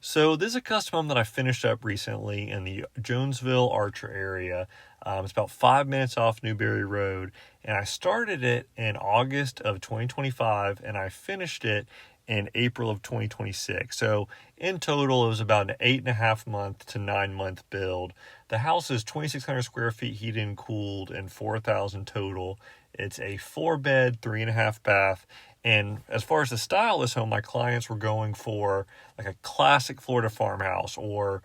So this is a custom home that I finished up recently in the Jonesville Archer area. It's about 5 minutes off Newberry Road, and I started it in August of 2025, and I finished it in April of 2026. So in total, it was about an 8.5 month to 9 month build. The house is 2,600 square feet heated and cooled, and 4,000 total. It's a 4 bed, 3.5 bath. And as far as the style of this home, my clients were going for like a classic Florida farmhouse or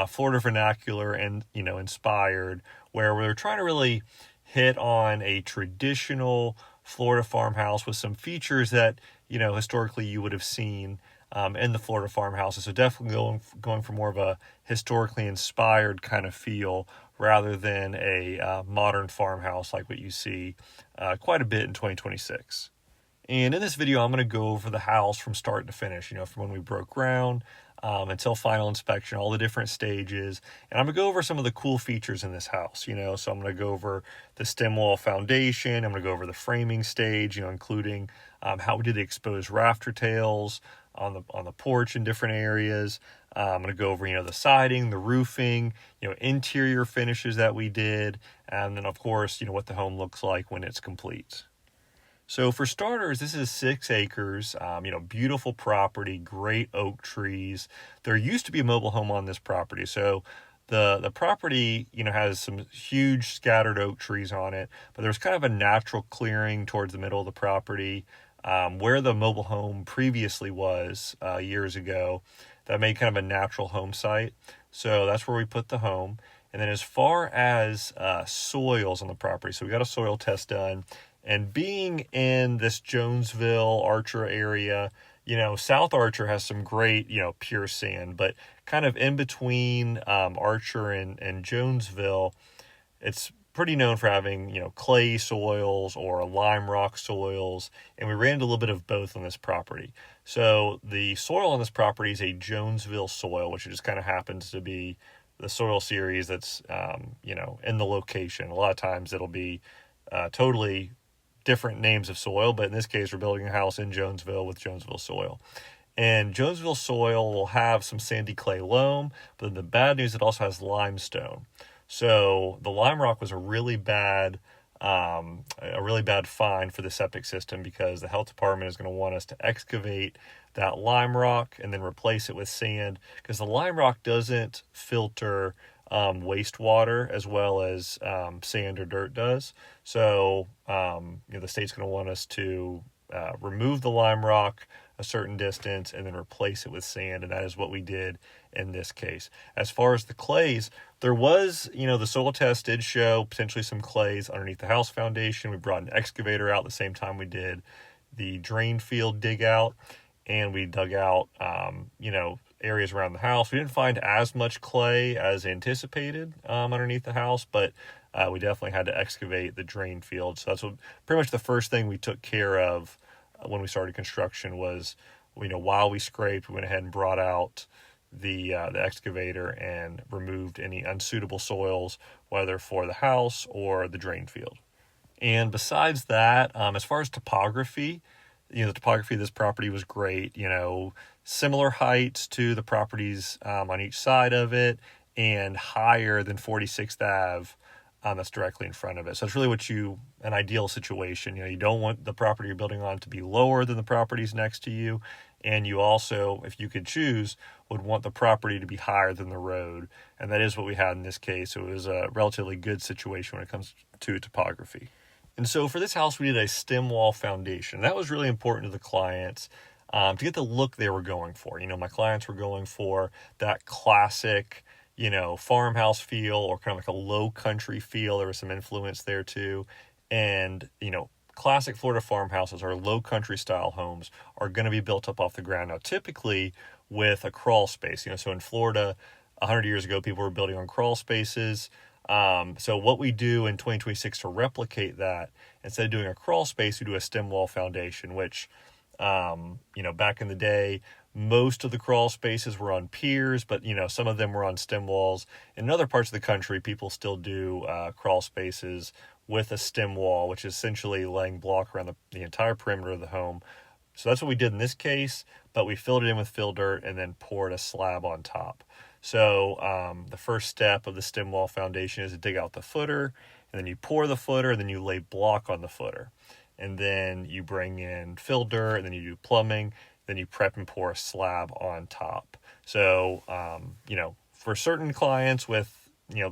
Florida vernacular and, inspired, where we're trying to really hit on a traditional Florida farmhouse with some features that, historically you would have seen in the Florida farmhouses. So definitely going for more of a historically inspired kind of feel rather than a modern farmhouse like what you see quite a bit in 2026. And in this video, I'm going to go over the house from start to finish, from when we broke ground until final inspection, all the different stages. And I'm going to go over some of the cool features in this house, So I'm going to go over the stem wall foundation. I'm going to go over the framing stage, including how we did the exposed rafter tails on the porch in different areas. I'm going to go over, the siding, the roofing, interior finishes that we did. And then, of course, what the home looks like when it's complete. So for starters, this is 6 acres, beautiful property, great oak trees. There used to be a mobile home on this property. So the property, has some huge scattered oak trees on it, but there's kind of a natural clearing towards the middle of the property where the mobile home previously was years ago. That made kind of a natural home site. So that's where we put the home. And then as far as soils on the property, so we got a soil test done. And being in this Jonesville, Archer area, South Archer has some great, pure sand, but kind of in between Archer and Jonesville, it's pretty known for having, clay soils or lime rock soils, and we ran into a little bit of both on this property. So the soil on this property is a Jonesville soil, which just kind of happens to be the soil series that's, in the location. A lot of times it'll be totally different names of soil, but in this case, we're building a house in Jonesville with Jonesville soil. And Jonesville soil will have some sandy clay loam, but then the bad news, it also has limestone. So the lime rock was a really bad find for the septic system because the health department is going to want us to excavate that lime rock and then replace it with sand because the lime rock doesn't filter wastewater as well as sand or dirt does. So, the state's going to want us to remove the lime rock a certain distance and then replace it with sand. And that is what we did in this case. As far as the clays, there was, the soil test did show potentially some clays underneath the house foundation. We brought an excavator out the same time we did the drain field dig out, and we dug out, areas around the house. We didn't find as much clay as anticipated underneath the house, but we definitely had to excavate the drain field. So that's pretty much the first thing we took care of when we started construction was, while we scraped, we went ahead and brought out the excavator and removed any unsuitable soils, whether for the house or the drain field. And besides that, as far as topography, the topography of this property was great, similar heights to the properties on each side of it and higher than 46th Ave that's directly in front of it. So it's really an ideal situation. You don't want the property you're building on to be lower than the properties next to you. And you also, if you could choose, would want the property to be higher than the road. And that is what we had in this case. So it was a relatively good situation when it comes to topography. And so for this house, we did a stem wall foundation. That was really important to the clients to get the look they were going for. My clients were going for that classic, farmhouse feel or kind of like a low country feel. There was some influence there too. And, classic Florida farmhouses or low country style homes are going to be built up off the ground. Now, typically with a crawl space, so in Florida, 100 years ago, people were building on crawl spaces. So what we do in 2026 to replicate that, instead of doing a crawl space, we do a stem wall foundation, which, back in the day, most of the crawl spaces were on piers, but, some of them were on stem walls. In other parts of the country, people still do crawl spaces with a stem wall, which is essentially laying block around the entire perimeter of the home So that's what we did in this case, but we filled it in with fill dirt and then poured a slab on top. So the first step of the stem wall foundation is to dig out the footer, and then you pour the footer, and then you lay block on the footer. And then you bring in fill dirt, and then you do plumbing, then you prep and pour a slab on top. So, for certain clients with,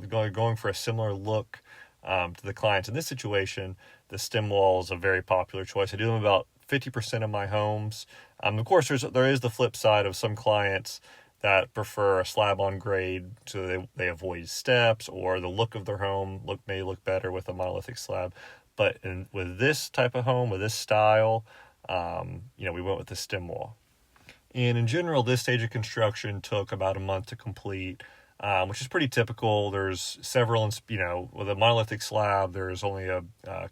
going for a similar look to the clients in this situation, the stem wall is a very popular choice. I do them about 50% of my homes. Of course, there is the flip side of some clients that prefer a slab on grade, so they avoid steps, or the look of their home may look better with a monolithic slab. But with this type of home, with this style, we went with the stem wall. And in general, this stage of construction took about a month to complete, which is pretty typical. There's several, with a monolithic slab, there's only a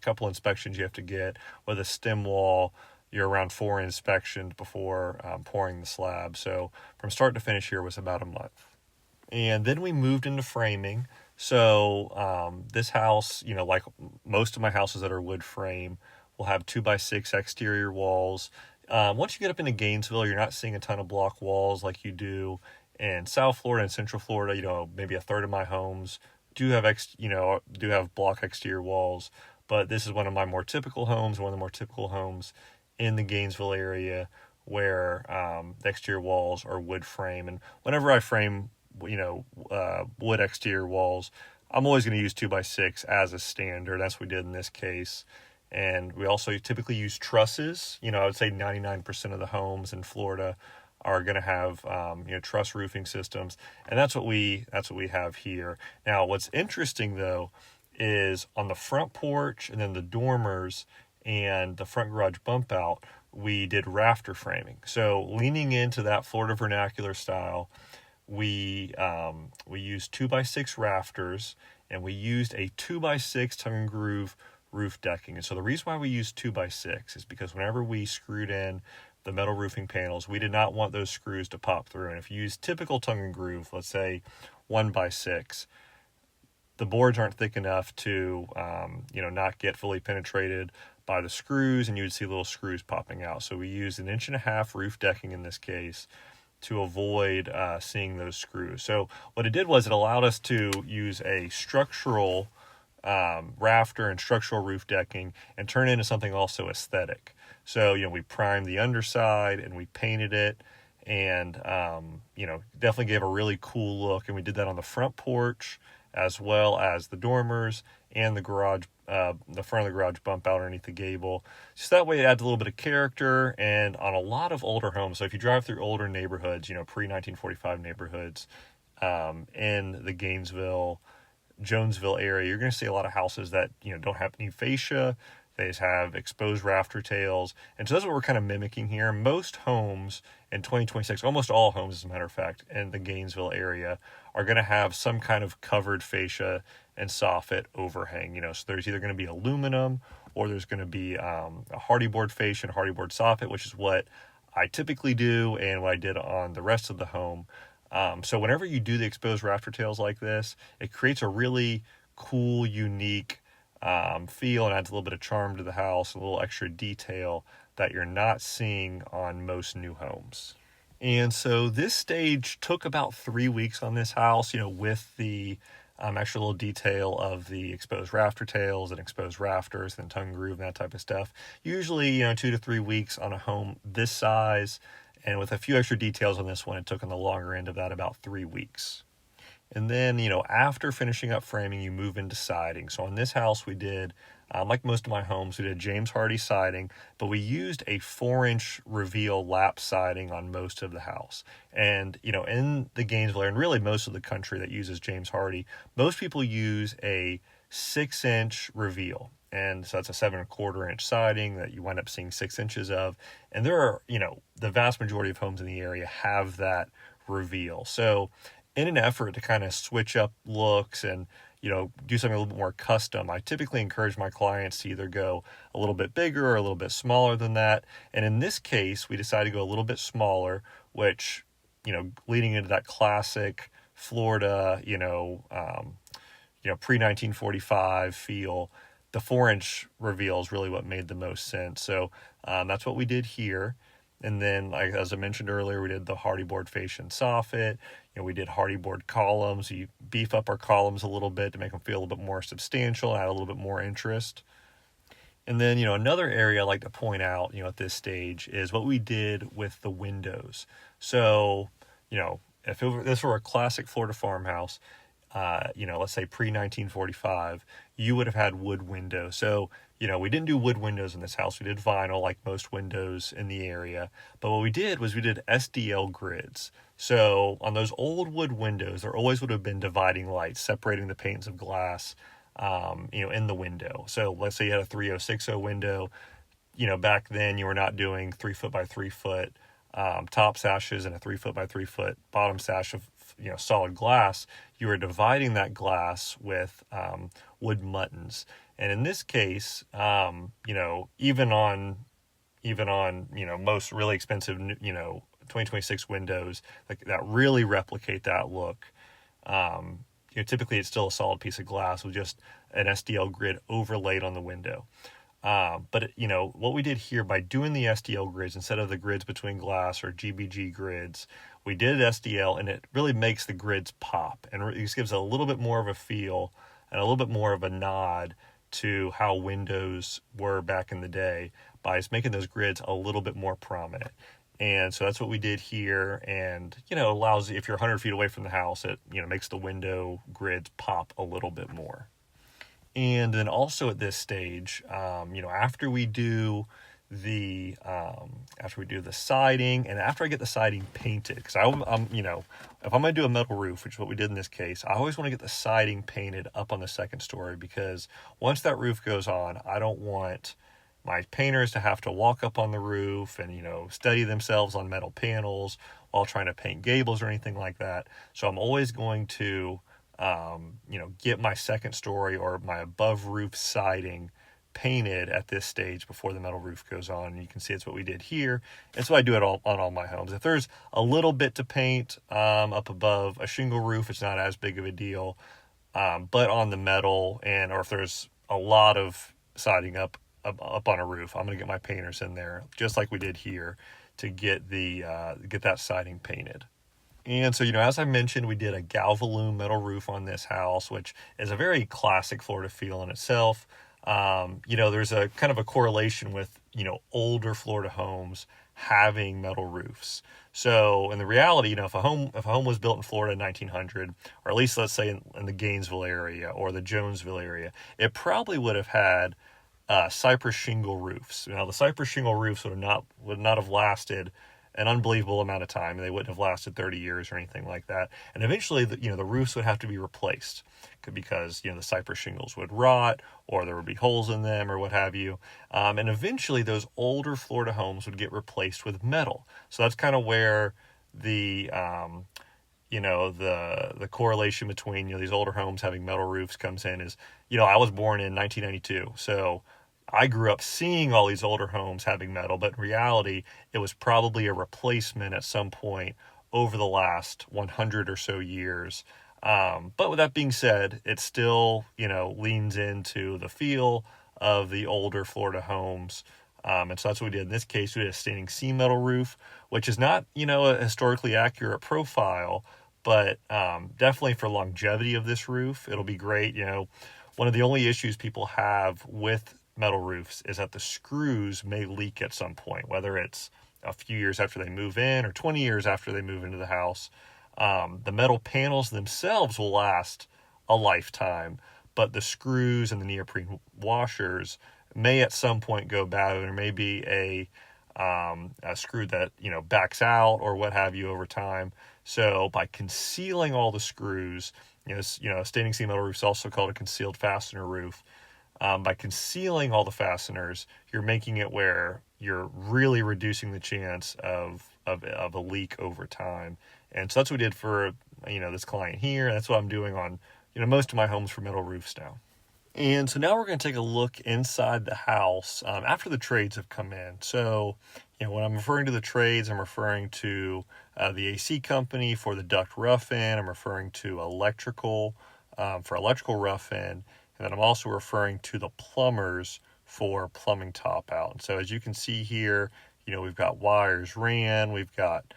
couple inspections you have to get. With a stem wall, you're around 4 inspections before pouring the slab. So from start to finish here was about a month. And then we moved into framing. So this house, like most of my houses that are wood frame, will have 2x6 exterior walls. Once you get up into Gainesville, you're not seeing a ton of block walls like you do in South Florida and Central Florida. Maybe a third of my homes do have block exterior walls. But this is one of my more typical homes, one of the more typical homes in the Gainesville area where the exterior walls are wood frame. And whenever I frame, wood exterior walls, I'm always going to use 2x6 as a standard. That's what we did in this case. And we also typically use trusses. I would say 99% of the homes in Florida are going to have, truss roofing systems. And that's what we have here. Now, what's interesting though, is on the front porch and then the dormers and the front garage bump out, we did rafter framing. So leaning into that Florida vernacular style, we used 2x6 rafters, and we used a 2x6 tongue and groove roof decking. And so the reason why we used 2x6 is because whenever we screwed in the metal roofing panels, we did not want those screws to pop through. And if you use typical tongue and groove, let's say 1x6, the boards aren't thick enough to, not get fully penetrated by the screws, and you would see little screws popping out. So we used 1.5 inch roof decking in this case to avoid seeing those screws. So what it did was it allowed us to use a structural rafter and structural roof decking and turn it into something also aesthetic. So, we primed the underside and we painted it, and, definitely gave a really cool look. And we did that on the front porch, as well as the dormers and the garage, the front of the garage bump out underneath the gable. Just that way it adds a little bit of character. And on a lot of older homes, so if you drive through older neighborhoods, pre-1945 neighborhoods, in the Gainesville, Jonesville area, you're going to see a lot of houses that, don't have any fascia. They just have exposed rafter tails. And so that's what we're kind of mimicking here. Most homes in 2026, almost all homes, as a matter of fact, in the Gainesville area are going to have some kind of covered fascia and soffit overhang. So there's either going to be aluminum, or there's going to be a hardy board fascia and hardy board soffit, which is what I typically do and what I did on the rest of the home. So whenever you do the exposed rafter tails like this, it creates a really cool, unique feel, and adds a little bit of charm to the house, a little extra detail that you're not seeing on most new homes. And so this stage took about 3 weeks on this house, with the extra little detail of the exposed rafter tails and exposed rafters and tongue groove and that type of stuff. Usually, 2 to 3 weeks on a home this size, and with a few extra details on this one, it took on the longer end of that about 3 weeks. And then, after finishing up framing, you move into siding. So on this house, we did, like most of my homes, we did James Hardie siding, but we used a 4-inch reveal lap siding on most of the house. And, in the Gainesville area, and really most of the country that uses James Hardie, most people use a 6-inch reveal. And so that's a 7.25 inch siding that you wind up seeing 6 inches of. And there are, the vast majority of homes in the area have that reveal. So in an effort to kind of switch up looks and, do something a little bit more custom, I typically encourage my clients to either go a little bit bigger or a little bit smaller than that. And in this case, we decided to go a little bit smaller, which, leading into that classic Florida, pre-1945 feel, the 4-inch reveal is really what made the most sense. So that's what we did here. And then, like as I mentioned earlier, we did the hardy board fascia and soffit. We did hardy board columns. You beef up our columns a little bit to make them feel a little bit more substantial, add a little bit more interest. And then, another area I like to point out, at this stage is what we did with the windows. So, if this were a classic Florida farmhouse, let's say pre-1945, you would have had wood windows. So, we didn't do wood windows in this house. We did vinyl like most windows in the area. But what we did was we did SDL grids. So on those old wood windows, there always would have been dividing lights separating the panes of glass, in the window. So let's say you had a 3060 window. Back then you were not doing 3 foot by 3 foot top sashes and a 3 foot by 3 foot bottom sash of solid glass. You were dividing that glass with wood muttons. And in this case, even on most really expensive 2026 windows that really replicate that look, typically it's still a solid piece of glass with just an SDL grid overlaid on the window. But what we did here by doing the SDL grids instead of the grids between glass or GBG grids, we did SDL, and it really makes the grids pop, and it just gives a little bit more of a feel and a little bit more of a nod to how windows were back in the day by just making those grids a little bit more prominent. And so that's what we did here, and allows, if you're 100 feet away from the house, it makes the window grids pop a little bit more. And then also at this stage, after we do the siding, and after I get the siding painted, because I'm if I'm going to do a metal roof, which is what we did in this case, I always want to get the siding painted up on the second story, because once that roof goes on, I don't want my painters to have to walk up on the roof and steady themselves on metal panels while trying to paint gables or anything like that. So I'm always going to get my second story or my above roof siding painted at this stage before the metal roof goes on. And you can see it's what we did here. And so I do it on all my homes. If there's a little bit to paint up above a shingle roof, it's not as big of a deal. But on the metal, or if there's a lot of siding up on a roof, I'm going to get my painters in there, just like we did here, to get that siding painted. And so, as I mentioned, we did a Galvalume metal roof on this house, which is a very classic Florida feel in itself. There's a kind of a correlation with, older Florida homes having metal roofs. So in the reality, if a home was built in Florida in 1900, or at least let's say in the Gainesville area or the Jonesville area, it probably would have had cypress shingle roofs. The cypress shingle roofs would not have lasted an unbelievable amount of time. They wouldn't have lasted 30 years or anything like that. And eventually, the roofs would have to be replaced because, the cypress shingles would rot, or there would be holes in them or what have you. And eventually those older Florida homes would get replaced with metal. So that's kind of where the correlation between, these older homes having metal roofs comes in is, I was born in 1992. So I grew up seeing all these older homes having metal, but in reality, it was probably a replacement at some point over the last 100 or so years. But with that being said, it still, leans into the feel of the older Florida homes. And so that's what we did. In this case, we did a standing seam metal roof, which is not, a historically accurate profile, but definitely for longevity of this roof, it'll be great. One of the only issues people have with metal roofs is that the screws may leak at some point, whether it's a few years after they move in or 20 years after they move into the house. The metal panels themselves will last a lifetime, but the screws and the neoprene washers may at some point go bad. There may be a screw that backs out or what have you over time. So by concealing all the screws, a standing seam metal roof is also called a concealed fastener roof. By concealing all the fasteners, you're making it where you're really reducing the chance of a leak over time. And so that's what we did for, this client here. That's what I'm doing on, most of my homes for metal roofs now. And so now we're going to take a look inside the house after the trades have come in. So, when I'm referring to the trades, I'm referring to the AC company for the duct rough-in. I'm referring to electrical for electrical rough-in. And then I'm also referring to the plumbers for plumbing top out. And so as you can see here, we've got wires ran, we've got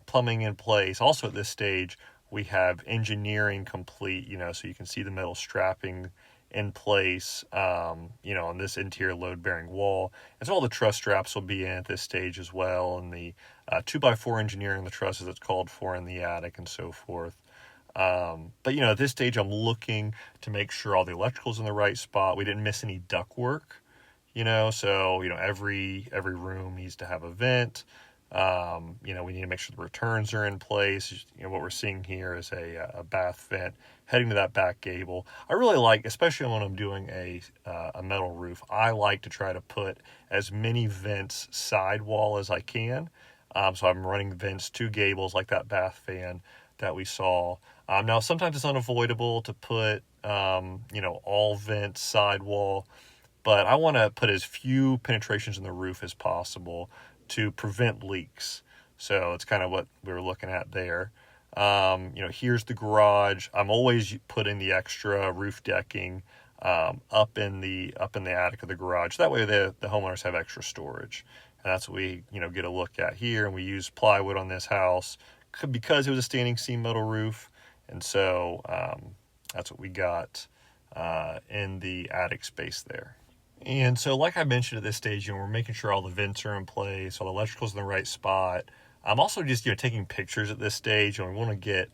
plumbing in place. Also at this stage, we have engineering complete, so you can see the metal strapping in place, on this interior load-bearing wall. And so all the truss straps will be in at this stage as well, and the 2x4 engineering, the trusses that's called for in the attic and so forth. But at this stage, I'm looking to make sure all the electrical's in the right spot. We didn't miss any duct work, so, every room needs to have a vent. We need to make sure the returns are in place. What we're seeing here is a bath vent heading to that back gable. I really like, especially when I'm doing a metal roof, I like to try to put as many vents sidewall as I can. So I'm running vents to gables like that bath fan that we saw. Now, sometimes it's unavoidable to put, all vents sidewall, but I want to put as few penetrations in the roof as possible to prevent leaks. So it's kind of what we were looking at there. Here's the garage. I'm always putting the extra roof decking up in the attic of the garage. That way the homeowners have extra storage. And that's what we get a look at here. And we use plywood on this house because it was a standing seam metal roof. And so that's what we got in the attic space there. And so like I mentioned at this stage, we're making sure all the vents are in place, all the electrical's in the right spot. I'm also just, taking pictures at this stage, and we want to get,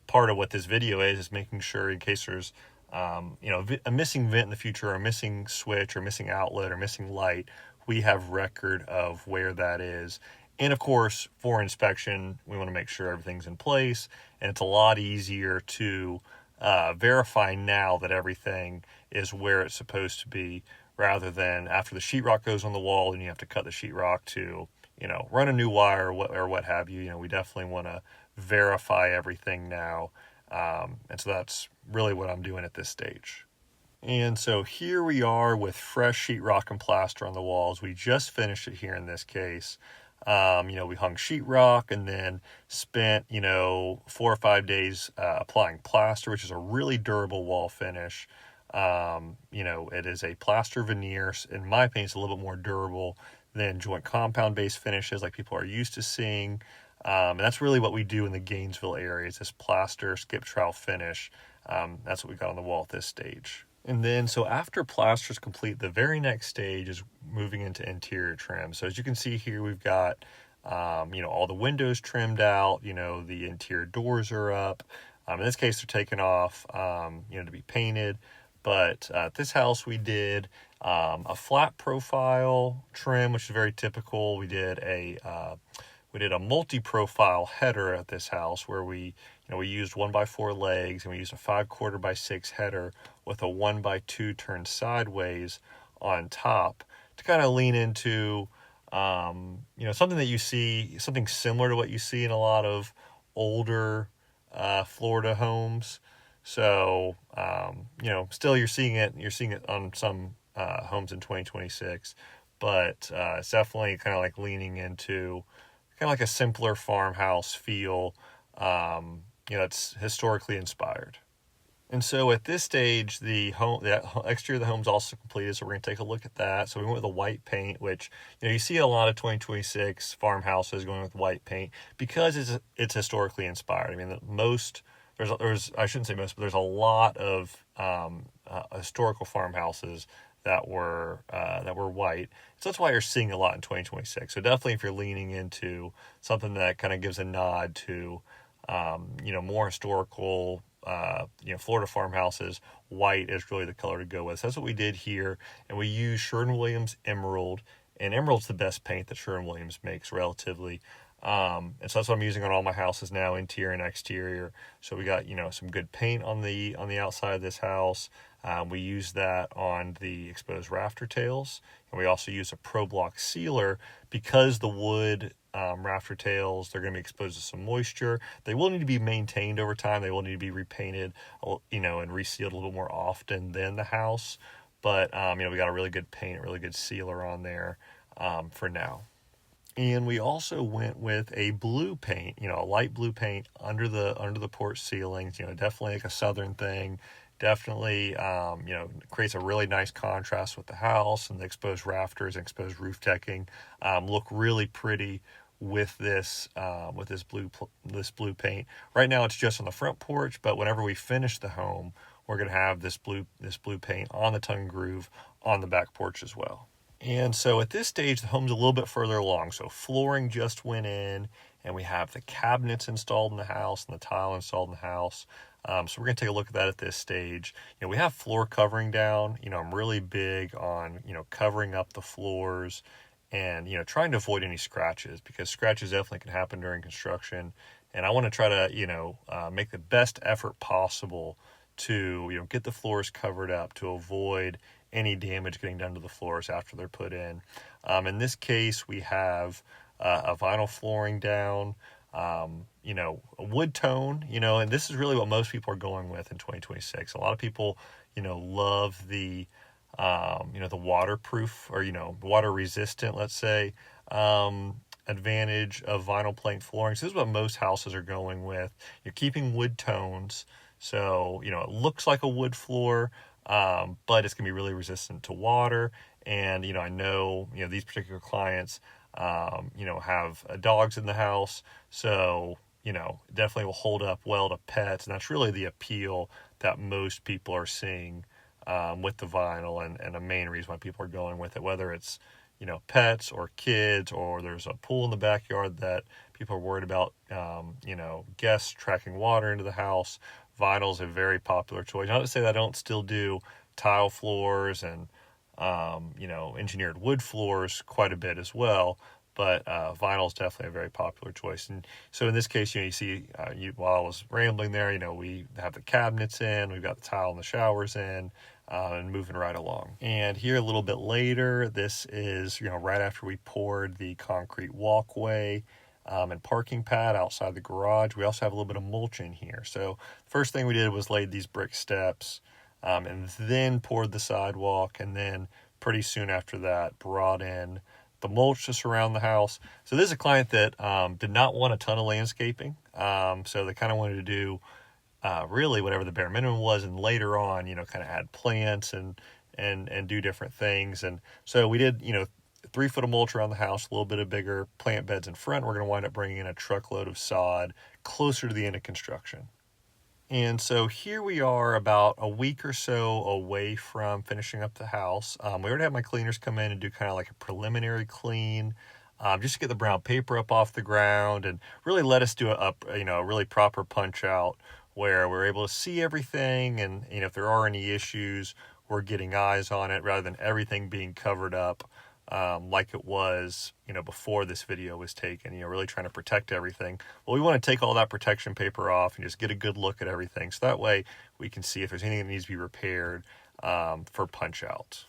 part of what this video is making sure in case there's, a missing vent in the future, or a missing switch, or missing outlet, or missing light, we have record of where that is. And of course, for inspection, we want to make sure everything's in place, and it's a lot easier to verify now that everything is where it's supposed to be, rather than after the sheetrock goes on the wall and you have to cut the sheetrock to, run a new wire or what have you. We definitely want to verify everything now. And so that's really what I'm doing at this stage. And so here we are with fresh sheetrock and plaster on the walls. We just finished it here in this case. We hung sheetrock and then spent, 4 or 5 days applying plaster, which is a really durable wall finish. It is a plaster veneer. In my opinion, it's a little bit more durable than joint compound based finishes like people are used to seeing. And that's really what we do in the Gainesville area. It's this plaster skip trowel finish. That's what we got on the wall at this stage. And then, so after plaster is complete, the very next stage is moving into interior trim. So as you can see here, we've got, all the windows trimmed out, the interior doors are up. In this case, they're taken off, to be painted. But at this house, we did a flat profile trim, which is very typical. We did a multi-profile header at this house where we used 1x4 legs, and we used a 5/4 by 6 header with a 1x2 turned sideways on top to kind of lean into, something that you see, something similar to what you see in a lot of older Florida homes. So, still you're seeing it on some homes in 2026, but it's definitely kind of like leaning into kind of like a simpler farmhouse feel. It's historically inspired. And so at this stage, the exterior of the home is also completed, so we're going to take a look at that. So we went with a white paint, which, you see a lot of 2026 farmhouses going with white paint because it's historically inspired. I mean, I shouldn't say most, but there's a lot of historical farmhouses that were white. So that's why you're seeing a lot in 2026. So definitely if you're leaning into something that kind of gives a nod to, more historical, Florida farmhouses, white is really the color to go with. So that's what we did here. And we used Sherwin-Williams Emerald. And Emerald's the best paint that Sherwin-Williams makes relatively. And so that's what I'm using on all my houses now, interior and exterior. So we got, some good paint on the outside of this house. We use that on the exposed rafter tails. And we also use a Pro Block sealer because the wood rafter tails, they're going to be exposed to some moisture. They will need to be maintained over time. They will need to be repainted, and resealed a little bit more often than the house. But, we got a really good paint, a really good sealer on there for now. And we also went with a blue paint, a light blue paint under the porch ceilings, definitely like a southern thing, definitely, creates a really nice contrast with the house, and the exposed rafters and exposed roof decking look really pretty with this blue paint. Right now it's just on the front porch, but whenever we finish the home, we're going to have this blue paint on the tongue and groove on the back porch as well. And so at this stage, the home's a little bit further along. So flooring just went in, and we have the cabinets installed in the house and the tile installed in the house. So we're going to take a look at that at this stage. We have floor covering down. I'm really big on, covering up the floors and, trying to avoid any scratches, because scratches definitely can happen during construction. And I want to try to, make the best effort possible to, get the floors covered up to avoid any damage getting done to the floors after they're put in. In this case, we have a vinyl flooring down, a wood tone, and this is really what most people are going with in 2026. A lot of people, love the, the waterproof or, water resistant, let's say, advantage of vinyl plank flooring. So this is what most houses are going with. You're keeping wood tones. So, it looks like a wood floor, but it's going to be really resistant to water. And, I know, these particular clients, have dogs in the house. So, definitely will hold up well to pets. And that's really the appeal that most people are seeing with the vinyl, and a main reason why people are going with it, whether it's, pets or kids, or there's a pool in the backyard that people are worried about, guests tracking water into the house. Vinyl is a very popular choice. Not to say that I don't still do tile floors and, engineered wood floors quite a bit as well, but vinyl is definitely a very popular choice. And so in this case, you see, while I was rambling there, we have the cabinets in, we've got the tile and the showers in, and moving right along. And here a little bit later, this is, right after we poured the concrete walkway and parking pad outside the garage. We also have a little bit of mulch in here. So first thing we did was laid these brick steps, and then poured the sidewalk, and then pretty soon after that brought in the mulch to surround the house. So this is a client that did not want a ton of landscaping. So they kind of wanted to do really whatever the bare minimum was, and later on, kind of add plants and do different things. And so we did, 3 foot of mulch around the house, a little bit of bigger plant beds in front. We're going to wind up bringing in a truckload of sod closer to the end of construction. And so here we are about a week or so away from finishing up the house. We already have my cleaners come in and do kind of like a preliminary clean, just to get the brown paper up off the ground, and really let us do a really proper punch out where we're able to see everything. And, if there are any issues, we're getting eyes on it rather than everything being covered up like it was, before this video was taken, really trying to protect everything. Well, we want to take all that protection paper off and just get a good look at everything. So that way we can see if there's anything that needs to be repaired for punch out.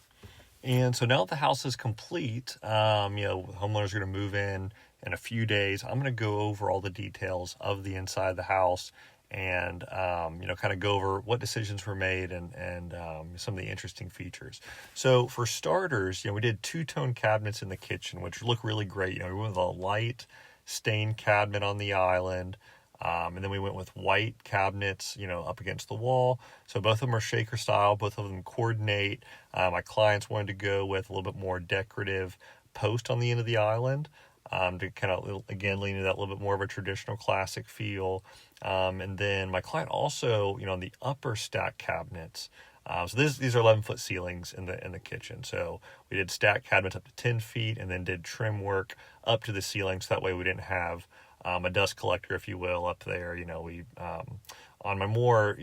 And so now that the house is complete, homeowners are going to move in a few days. I'm going to go over all the details of the inside of the house, and kind of go over what decisions were made and some of the interesting features. So for starters, we did 2-tone cabinets in the kitchen, which look really great. We went with a light stained cabinet on the island, and then we went with white cabinets, up against the wall. So both of them are shaker style, both of them coordinate. My clients wanted to go with a little bit more decorative post on the end of the island, to kind of, again, lean into that little bit more of a traditional classic feel. And then my client also, on the upper stack cabinets, so these are 11-foot ceilings in the kitchen. So we did stack cabinets up to 10 feet and then did trim work up to the ceiling. So that way we didn't have a dust collector, if you will, up there. We on my more,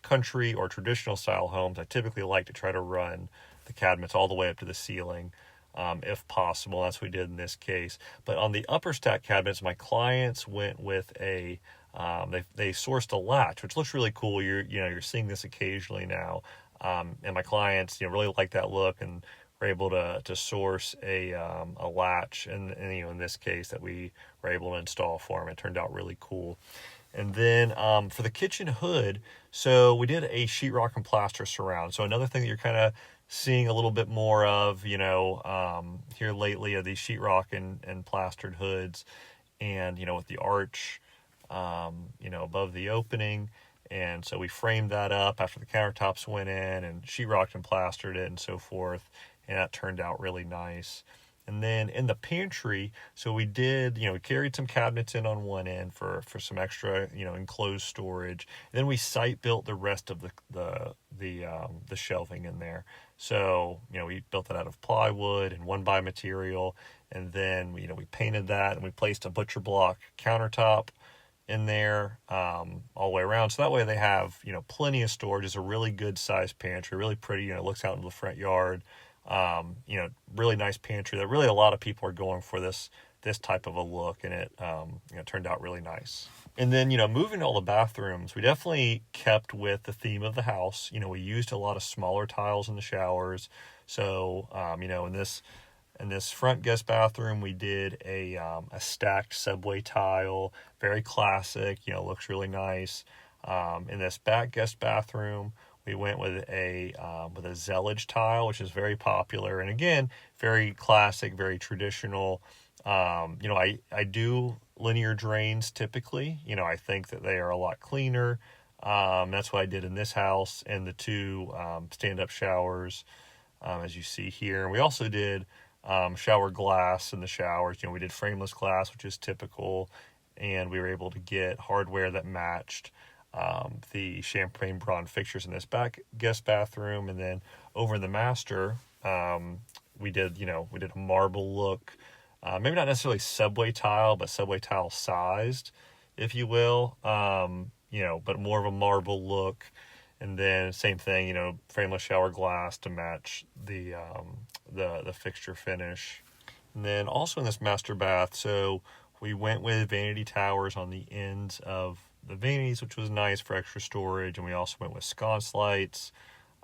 country or traditional style homes, I typically like to try to run the cabinets all the way up to the ceiling, if possible. That's what we did in this case. But on the upper stack cabinets, my clients went with they sourced a latch, which looks really cool. You're seeing this occasionally now. And my clients, really like that look, and were able to source a latch, and in this case that we were able to install for them. It turned out really cool. And then for the kitchen hood, so we did a sheetrock and plaster surround. So another thing that you're kind of seeing a little bit more of, here lately, are these sheetrock and plastered hoods, and with the arch, above the opening. And so we framed that up after the countertops went in and sheetrocked and plastered it and so forth. And that turned out really nice. And then in the pantry, so we did, we carried some cabinets in on one end for some extra, enclosed storage. And then we site built the rest of the shelving in there. So, we built it out of plywood and 1x material. And then, we painted that and we placed a butcher block countertop in there all the way around. So that way they have, plenty of storage. It's a really good sized pantry, really pretty, it looks out into the front yard. Really nice pantry that really a lot of people are going for this type of a look, and it turned out really nice. And then, moving to all the bathrooms, we definitely kept with the theme of the house. We used a lot of smaller tiles in the showers. So, in this front guest bathroom, we did a stacked subway tile, very classic, looks really nice. In this back guest bathroom, we went with a zellage tile, which is very popular. And again, very classic, very traditional. I do linear drains typically. I think that they are a lot cleaner. That's what I did in this house and the two stand-up showers, as you see here. We also did shower glass in the showers. We did frameless glass, which is typical, and we were able to get hardware that matched the champagne bronze fixtures in this back guest bathroom. And then over in the master, we did a marble look, maybe not necessarily subway tile, but subway tile sized, if you will, but more of a marble look. And then same thing, frameless shower glass to match the fixture finish. And then also in this master bath, so we went with vanity towers on the ends of the vanities, which was nice for extra storage. And we also went with sconce lights,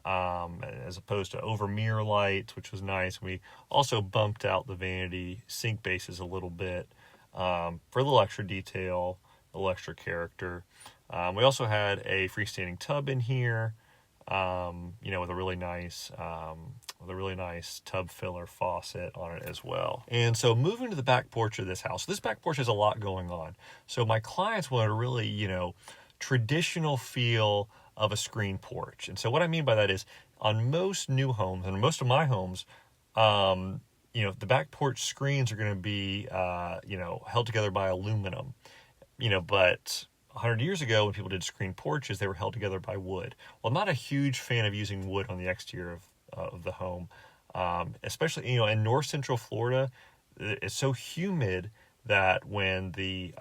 as opposed to over mirror lights, which was nice. We also bumped out the vanity sink bases a little bit, for a little extra detail, a little extra character. We also had a freestanding tub in here, with a really nice tub filler faucet on it as well. And so moving to the back porch of this house, this back porch has a lot going on. So my clients wanted a really, traditional feel of a screen porch. And so what I mean by that is on most new homes and most of my homes, the back porch screens are going to be, held together by aluminum, but 100 years ago, when people did screen porches, they were held together by wood. Well, I'm not a huge fan of using wood on the exterior of the home, especially, in north central Florida. It's so humid that when the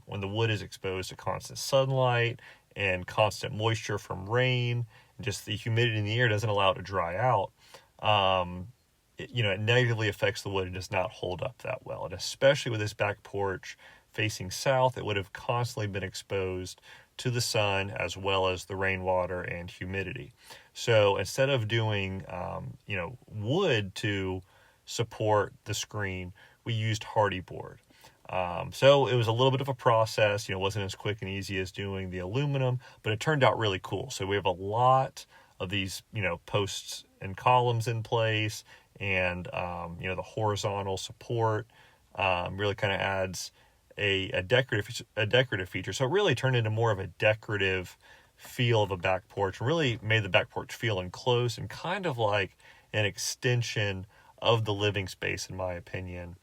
wood is exposed to constant sunlight and constant moisture from rain, and just the humidity in the air doesn't allow it to dry out, it negatively affects the wood and does not hold up that well. And especially with this back porch facing south, it would have constantly been exposed to the sun as well as the rainwater and humidity. So instead of doing, wood to support the screen, we used hardy board. So it was a little bit of a process, it wasn't as quick and easy as doing the aluminum, but it turned out really cool. So we have a lot of these, posts and columns in place, and, the horizontal support, really kind of adds a decorative feature. So it really turned into more of a decorative feel of a back porch, and really made the back porch feel enclosed and kind of like an extension of the living space, in my opinion,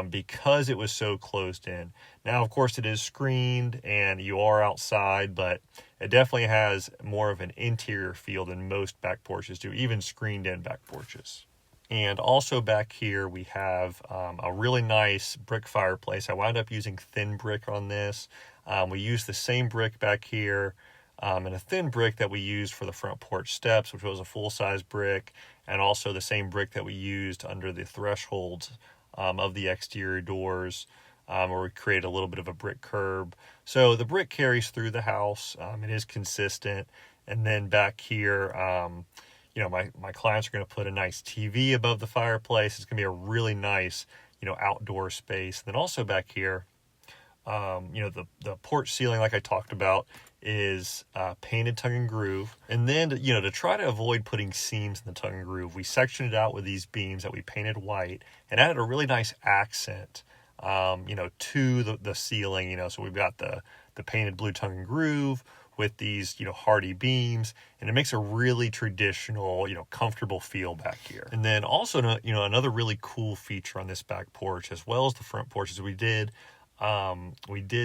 because it was so closed in. Now, of course, it is screened and you are outside, but it definitely has more of an interior feel than most back porches do, even screened in back porches. And also back here, we have a really nice brick fireplace. I wound up using thin brick on this. We used the same brick back here, and a thin brick that we used for the front porch steps, which was a full-size brick, and also the same brick that we used under the thresholds of the exterior doors, where we created a little bit of a brick curb. So the brick carries through the house. It is consistent. And then back here, my clients are going to put a nice TV above the fireplace. It's going to be a really nice, outdoor space. And then also back here, the porch ceiling, like I talked about, is painted tongue and groove. And then, to try to avoid putting seams in the tongue and groove, we sectioned it out with these beams that we painted white and added a really nice accent, to the ceiling. So we've got the the painted blue tongue and groove with these, hardy beams, and it makes a really traditional, comfortable feel back here. And then also, another really cool feature on this back porch, as well as the front porch, is we did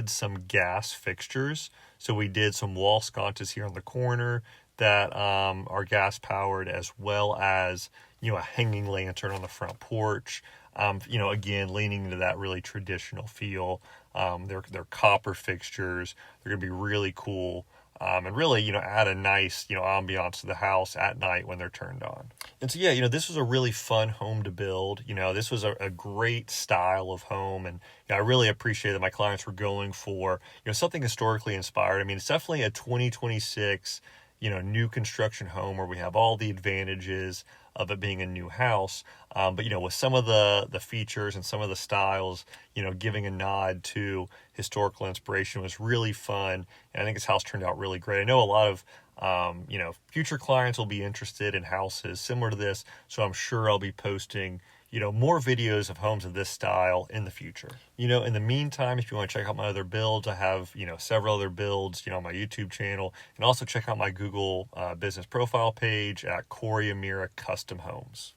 some gas fixtures. So we did some wall sconces here on the corner that are gas powered, as well as, a hanging lantern on the front porch. Again, leaning into that really traditional feel. They're copper fixtures. They're going to be really cool. And really, add a nice, ambiance to the house at night when they're turned on. And so, this was a really fun home to build. This was a great style of home. And I really appreciate that my clients were going for, something historically inspired. I mean, it's definitely a 2026, new construction home where we have all the advantages of it being a new house. But, with some of the features and some of the styles, giving a nod to historical inspiration was really fun. And I think this house turned out really great. I know a lot of, future clients will be interested in houses similar to this. So I'm sure I'll be posting, more videos of homes of this style in the future. In the meantime, if you want to check out my other builds, I have, several other builds, on my YouTube channel, and also check out my Google business profile page at Corey Amira Custom Homes.